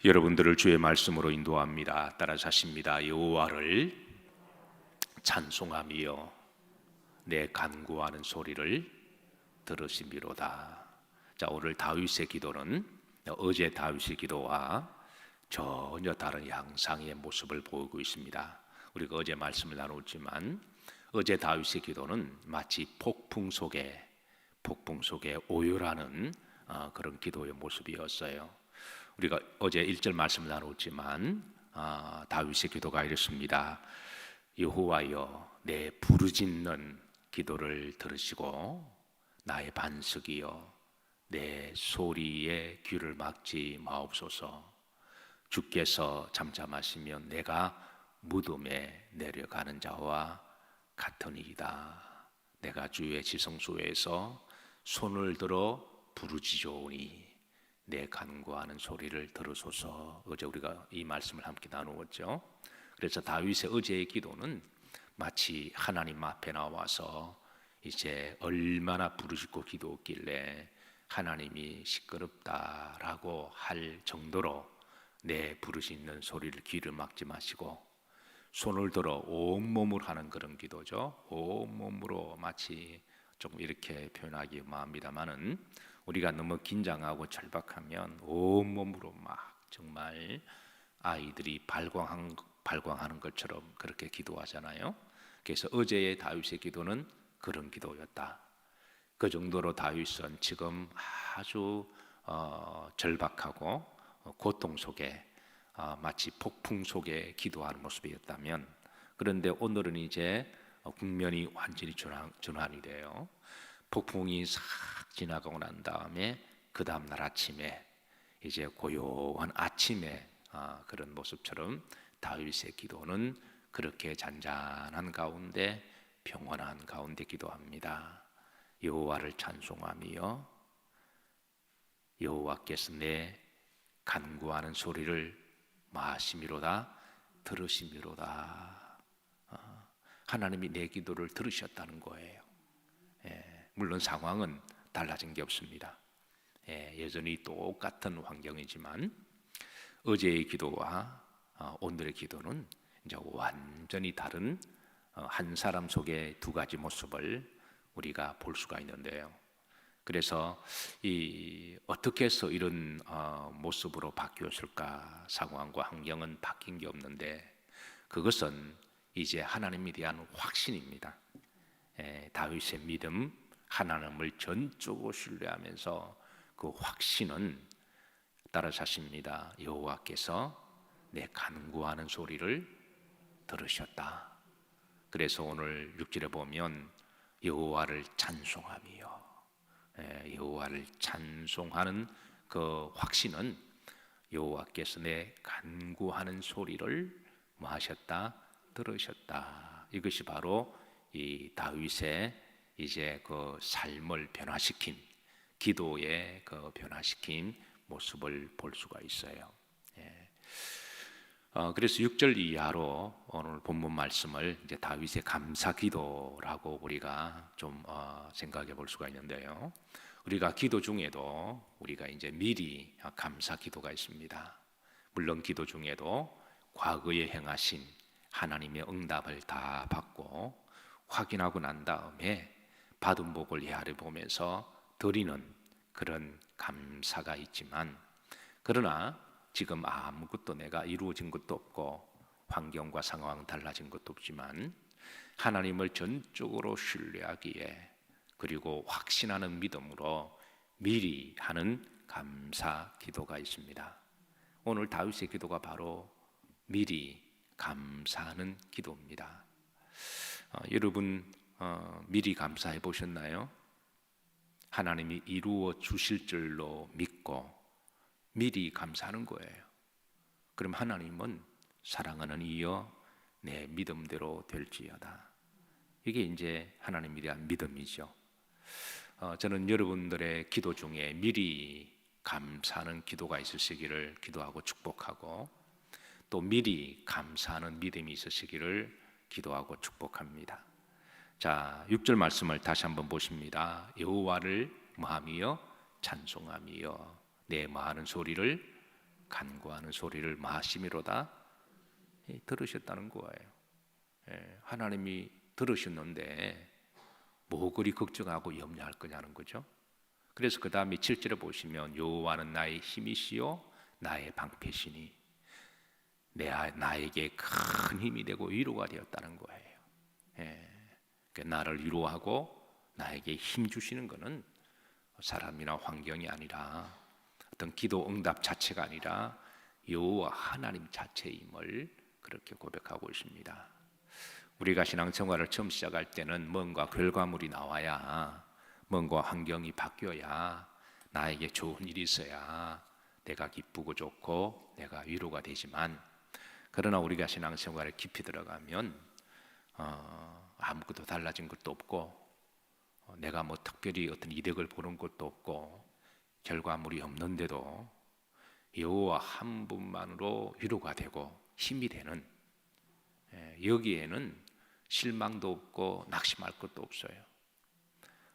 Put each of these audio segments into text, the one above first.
여러분들을 주의 말씀으로 인도합니다. 따라서 하십니다. 여호와를 찬송하며 내 간구하는 소리를 들으심이로다. 자, 오늘 다윗의 기도는 어제 다윗의 기도와 전혀 다른 양상의 모습을 보이고 있습니다. 우리가 어제 말씀을 나눴지만 어제 다윗의 기도는 마치 폭풍 속에 오열하는 그런 기도의 모습이었어요. 우리가 어제 1절 말씀을 나눴지만 다윗의 기도가 이렇습니다. 여호와여, 내 부르짖는 기도를 들으시고 나의 반석이여, 내 소리에 귀를 막지 마옵소서. 주께서 잠잠하시면 내가 무덤에 내려가는 자와 같으니이다. 내가 주의 지성소에서 손을 들어 부르짖으오니 내 간구하는 소리를 들으소서. 어제 우리가 이 말씀을 함께 나누었죠. 그래서 다윗의 어제의 기도는 마치 하나님 앞에 나와서 이제 얼마나 부르짖고 기도했길래 하나님이 시끄럽다라고 할 정도로 내 부르짖는 소리를 귀를 막지 마시고 손을 들어 온몸을 하는 그런 기도죠. 온몸으로 마치 조금 이렇게 표현하기 마합니다만은 우리가 너무 긴장하고 절박하면 온몸으로 막 정말 아이들이 발광하는 것처럼 그렇게 기도하잖아요. 그래서 어제의 다윗의 기도는 그런 기도였다. 그 정도로 다윗은 지금 아주 절박하고 고통 속에 마치 폭풍 속에 기도하는 모습이었다면, 그런데 오늘은 이제 국면이 완전히 전환이 돼요. 폭풍이 싹 지나가고 난 다음에 그 다음 날 아침에 이제 고요한 아침에 그런 모습처럼 다윗의 기도는 그렇게 잔잔한 가운데 평온한 가운데 기도합니다. 여호와를 찬송하며 여호와께서 내 간구하는 소리를 마심이로다, 들으심이로다. 하나님이 내 기도를 들으셨다는 거예요. 물론 상황은 달라진 게 없습니다. 여전히 똑같은 환경이지만 어제의 기도와 오늘의 기도는 이제 완전히 다른 한 사람 속의 두 가지 모습을 우리가 볼 수가 있는데요. 그래서 어떻게 해서 이런 모습으로 바뀌었을까? 상황과 환경은 바뀐 게 없는데 그것은 이제 하나님에 대한 확신입니다. 다윗의 믿음, 하나님을 전적으로 신뢰하면서 그 확신은 따라서 하십니다. 여호와께서 내 간구하는 소리를 들으셨다. 그래서 오늘 6절에 보면 여호와를 찬송하며, 여호와를 찬송하는 그 확신은 여호와께서 내 간구하는 소리를 뭐 하셨다? 들으셨다. 이것이 바로 이 다윗의 이제 그 삶을 변화시킨, 기도의 그 변화시킨 모습을 볼 수가 있어요. 그래서 6절 이하로 오늘 본문 말씀을 이제 다윗의 감사 기도라고 우리가 좀 생각해 볼 수가 있는데요. 우리가 기도 중에도 우리가 이제 미리 감사 기도가 있습니다. 물론 기도 중에도 과거에 행하신 하나님의 응답을 다 받고 확인하고 난 다음에 받은 복을 헤아려 보면서 드리는 그런 감사가 있지만, 그러나 지금 아무것도 내가 이루어진 것도 없고 환경과 상황 달라진 것도 없지만 하나님을 전적으로 신뢰하기에, 그리고 확신하는 믿음으로 미리 하는 감사 기도가 있습니다. 오늘 다윗의 기도가 바로 미리 감사하는 기도입니다. 여러분 미리 감사해 보셨나요? 하나님이 이루어 주실 줄로 믿고 미리 감사하는 거예요. 그럼 하나님은 사랑하는 이여 내 믿음대로 될지어다. 이게 이제 하나님에 대한 믿음이죠. 저는 여러분들의 기도 중에 미리 감사하는 기도가 있으시기를 기도하고 축복하고, 또 미리 감사하는 믿음이 있으시기를 기도하고 축복합니다. 자, 6절 말씀을 다시 한번 보십니다. 여호와를 뭐하며? 찬송하며 내 많은 소리를 간구하는 소리를 마심이로다 들으셨다는 거예요. 하나님이 들으셨는데 뭐 그리 걱정하고 염려할 거냐는 거죠. 그래서 그 다음에 7절에 보시면 여호와는 나의 힘이시요 나의 방패시니 나에게 큰 힘이 되고 위로가 되었다는 거예요. 나를 위로하고 나에게 힘 주시는 것은 사람이나 환경이 아니라 어떤 기도 응답 자체가 아니라 여호와 하나님 자체임을 그렇게 고백하고 있습니다. 우리가 신앙생활을 처음 시작할 때는 뭔가 결과물이 나와야, 뭔가 환경이 바뀌어야, 나에게 좋은 일이 있어야 내가 기쁘고 좋고 내가 위로가 되지만, 그러나 우리가 신앙생활에 깊이 들어가면 아무것도 달라진 것도 없고 내가 뭐 특별히 어떤 이득을 보는 것도 없고 결과물이 없는데도 여호와 한 분만으로 위로가 되고 힘이 되는, 여기에는 실망도 없고 낙심할 것도 없어요.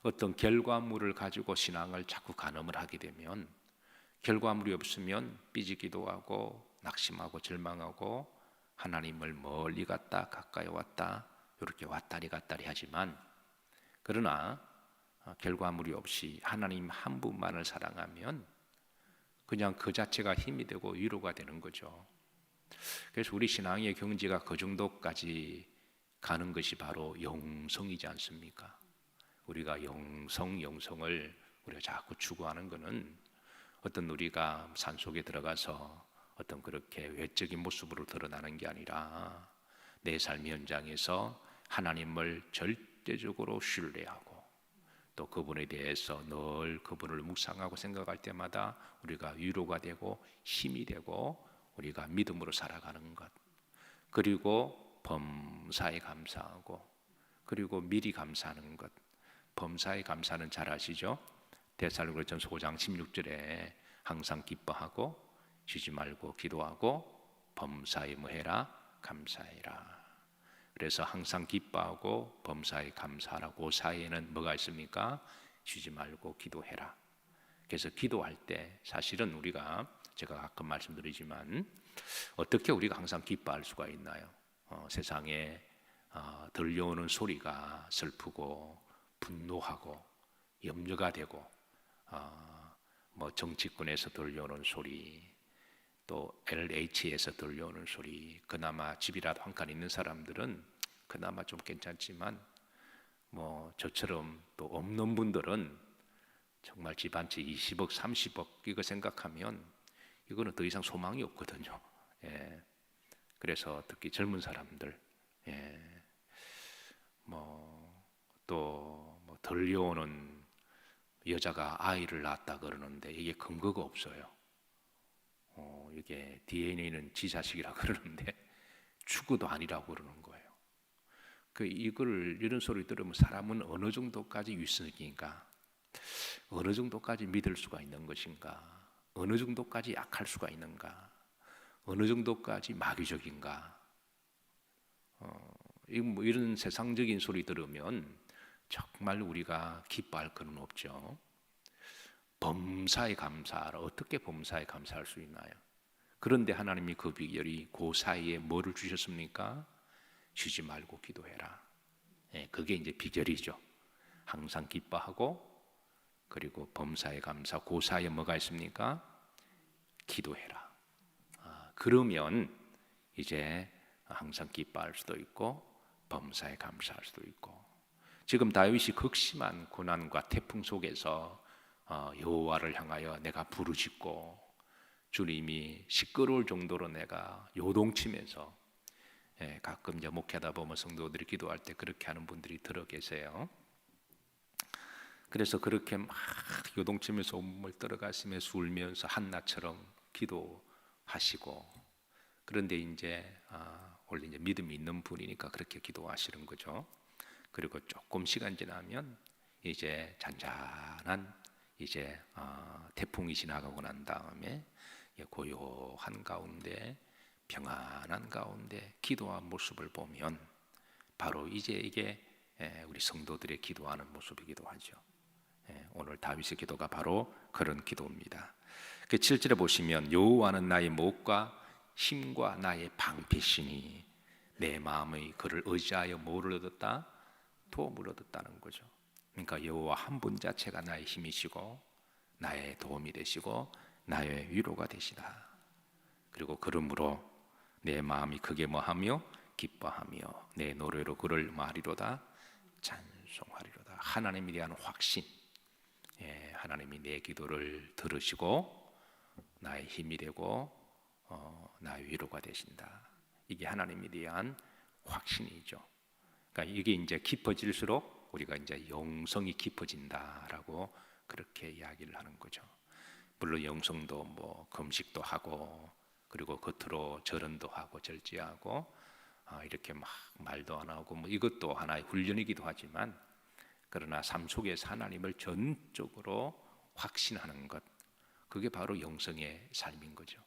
어떤 결과물을 가지고 신앙을 자꾸 간음을 하게 되면 결과물이 없으면 삐지기도 하고 낙심하고 절망하고 하나님을 멀리 갔다 가까이 왔다 이렇게 왔다리 갔다리 하지만, 그러나 결과물이 없이 하나님 한 분만을 사랑하면 그냥 그 자체가 힘이 되고 위로가 되는 거죠. 그래서 우리 신앙의 경지가 그 정도까지 가는 것이 바로 영성이지 않습니까? 우리가 영성을 우리가 자꾸 추구하는 것은 어떤 우리가 산속에 들어가서 어떤 그렇게 외적인 모습으로 드러나는 게 아니라 내 삶 현장에서 하나님을 절대적으로 신뢰하고 또 그분에 대해서 늘 그분을 묵상하고 생각할 때마다 우리가 위로가 되고 힘이 되고 우리가 믿음으로 살아가는 것, 그리고 범사에 감사하고 그리고 미리 감사하는 것. 범사에 감사는 잘 아시죠? 데살로니가전서 5장 16절에 항상 기뻐하고 쉬지 말고 기도하고 범사에 뭐 해라? 감사해라. 그래서 항상 기뻐하고 범사에 감사하라고, 그 사이에는 뭐가 있습니까? 쉬지 말고 기도해라. 그래서 기도할 때 사실은 우리가, 제가 가끔 말씀드리지만 어떻게 우리가 항상 기뻐할 수가 있나요? 세상에 들려오는 소리가 슬프고 분노하고 염려가 되고 뭐 정치권에서 들려오는 소리, 또 LH에서 들려오는 소리, 그나마 집이라도 한 칸 있는 사람들은 그나마 좀 괜찮지만 뭐 저처럼 또 없는 분들은 정말 집 한 채 20억 30억 이거 생각하면 이거는 더 이상 소망이 없거든요. 그래서 특히 젊은 사람들, 또 뭐 들려오는 여자가 아이를 낳았다 그러는데 이게 근거가 없어요. 이게 DNA는 지 자식이라 그러는데 추구도 아니라고 그러는 거예요. 이런 소리 들으면 사람은 어느 정도까지 윗선인가, 어느 정도까지 믿을 수가 있는 것인가, 어느 정도까지 약할 수가 있는가, 어느 정도까지 마귀적인가. 이런 세상적인 소리 들으면 정말 우리가 기뻐할 것은 없죠. 범사에 감사하라. 어떻게 범사에 감사할 수 있나요? 그런데 하나님이 그 비결이 그 사이에 뭐를 주셨습니까? 쉬지 말고 기도해라. 그게 이제 비결이죠. 항상 기뻐하고 그리고 범사에 감사, 그 사이에 뭐가 있습니까? 기도해라. 그러면 이제 항상 기뻐할 수도 있고 범사에 감사할 수도 있고. 지금 다윗이 극심한 고난과 태풍 속에서 여호와를 향하여 내가 부르짖고 주님이 시끄러울 정도로 내가 요동치면서, 가끔 이제 목회하다 보면 성도들이 기도할 때 그렇게 하는 분들이 들어 계세요. 그래서 그렇게 막 요동치면서 온몸을 떨어가시면서 울면서 한나처럼 기도하시고, 그런데 이제 원래 이제 믿음이 있는 분이니까 그렇게 기도하시는 거죠. 그리고 조금 시간 지나면 이제 잔잔한 이제 태풍이 지나가고 난 다음에 고요한 가운데 평안한 가운데 기도한 모습을 보면 바로 이제 이게 우리 성도들의 기도하는 모습이기도 하죠. 오늘 다윗의 기도가 바로 그런 기도입니다. 그 7절에 보시면 여호와는 나의 목과 힘과 나의 방패시니 내 마음의 그를 의지하여 뭐를 얻었다? 도움을 얻었다는 거죠. 그러니까 여호와 한 분 자체가 나의 힘이시고 나의 도움이 되시고 나의 위로가 되시다. 그리고 그러므로 내 마음이 크게 뭐하며 기뻐하며 내 노래로 그를 말이로다 찬송하리로다. 하나님에 대한 확신, 하나님이 내 기도를 들으시고 나의 힘이 되고 나의 위로가 되신다. 이게 하나님에 대한 확신이죠. 그러니까 이게 이제 깊어질수록 우리가 이제 영성이 깊어진다라고 그렇게 이야기를 하는 거죠. 물론 영성도 뭐 금식도 하고 그리고 겉으로 절언도 하고 절제하고 이렇게 막 말도 안 하고 뭐 이것도 하나의 훈련이기도 하지만 그러나 삶 속에서 하나님을 전적으로 확신하는 것, 그게 바로 영성의 삶인 거죠.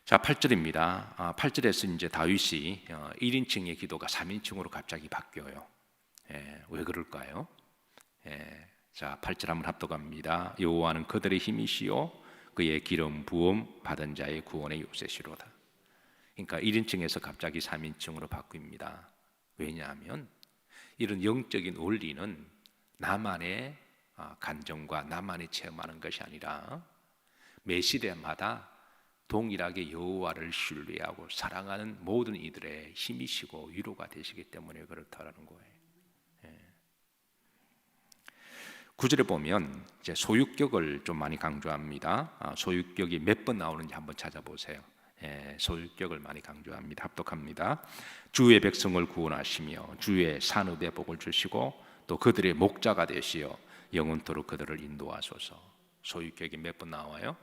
자, 8절입니다. 8절에서 이제 다윗이 1인칭의 기도가 3인칭으로 갑자기 바뀌어요. 왜 그럴까요? 자, 8절 한번 합독합니다. 여호와는 그들의 힘이시요 그의 기름 부음 받은 자의 구원의 요새시로다. 그러니까 1인칭에서 갑자기 3인칭으로 바뀝니다. 왜냐하면 이런 영적인 원리는 나만의 감정과 나만이 체험하는 것이 아니라 매 시대마다 동일하게 여호와를 신뢰하고 사랑하는 모든 이들의 힘이시고 위로가 되시기 때문에 그렇다라는 거예요. 9절에 보면 이제 소유격을 좀 많이 강조합니다. 소유격이 몇 번 나오는지 한번 찾아보세요. 소유격을 많이 강조합니다. 합독합니다. 주의 백성을 구원하시며 주의 산업에 복을 주시고 또 그들의 목자가 되시어 영원토록 그들을 인도하소서. 소유격이 몇 번 나와요?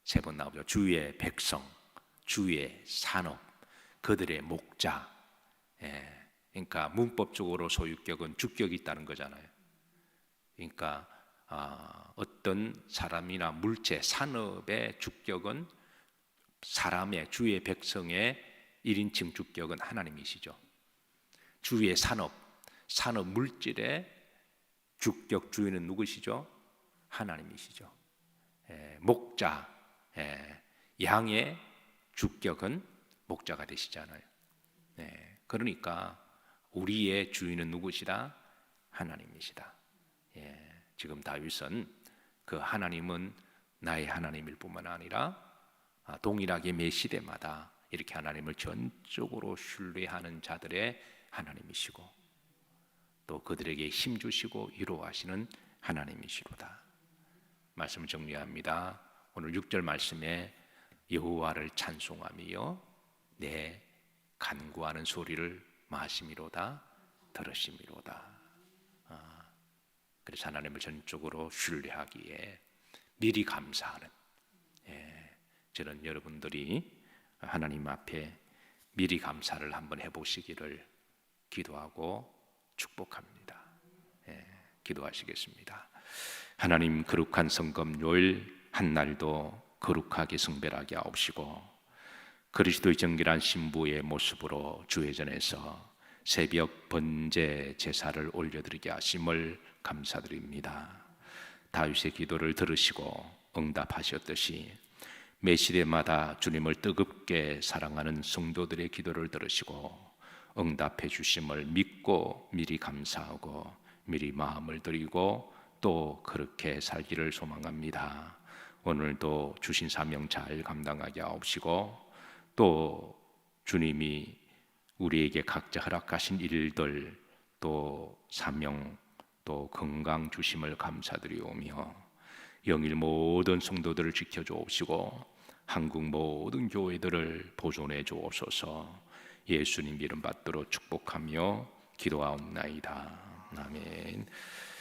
3번 나오죠. 주의 백성, 주의 산업, 그들의 목자. 그러니까 문법적으로 소유격은 주격이 있다는 거잖아요. 그러니까 어떤 사람이나 물체, 산업의 주격은 사람의, 주의 백성의 1인칭 주격은 하나님이시죠. 주의 산업, 산업 물질의 주격 주인은 누구시죠? 하나님이시죠. 목자, 양의 주격은 목자가 되시잖아요. 그러니까 우리의 주인은 누구시다? 하나님이시다. 지금 다윗은 그 하나님은 나의 하나님일 뿐만 아니라 동일하게 매 시대마다 이렇게 하나님을 전적으로 신뢰하는 자들의 하나님이시고 또 그들에게 힘 주시고 위로하시는 하나님이시로다. 말씀을 정리합니다. 오늘 6절 말씀에 여호와를 찬송하며 내 간구하는 소리를 마심이로다 들으심이로다. 그래서 하나님을 전적으로 신뢰하기에 미리 감사하는, 저는 여러분들이 하나님 앞에 미리 감사를 한번 해보시기를 기도하고 축복합니다. 기도하시겠습니다. 하나님, 거룩한 성금요일 한 날도 거룩하게 성별하게 하옵시고 그리스도의 정결한 신부의 모습으로 주회전에서 새벽 번제 제사를 올려드리게 하심을 감사드립니다. 다윗의 기도를 들으시고 응답하셨듯이 매 시대마다 주님을 뜨겁게 사랑하는 성도들의 기도를 들으시고 응답해 주심을 믿고 미리 감사하고 미리 마음을 드리고 또 그렇게 살기를 소망합니다. 오늘도 주신 사명 잘 감당하게 하옵시고 또 주님이 우리에게 각자 허락하신 일들 또 사명 또 건강 주심을 감사드리오며 영일 모든 성도들을 지켜주옵시고 한국 모든 교회들을 보존해 주옵소서. 예수님 이름 받들어 축복하며 기도하옵나이다. 아멘.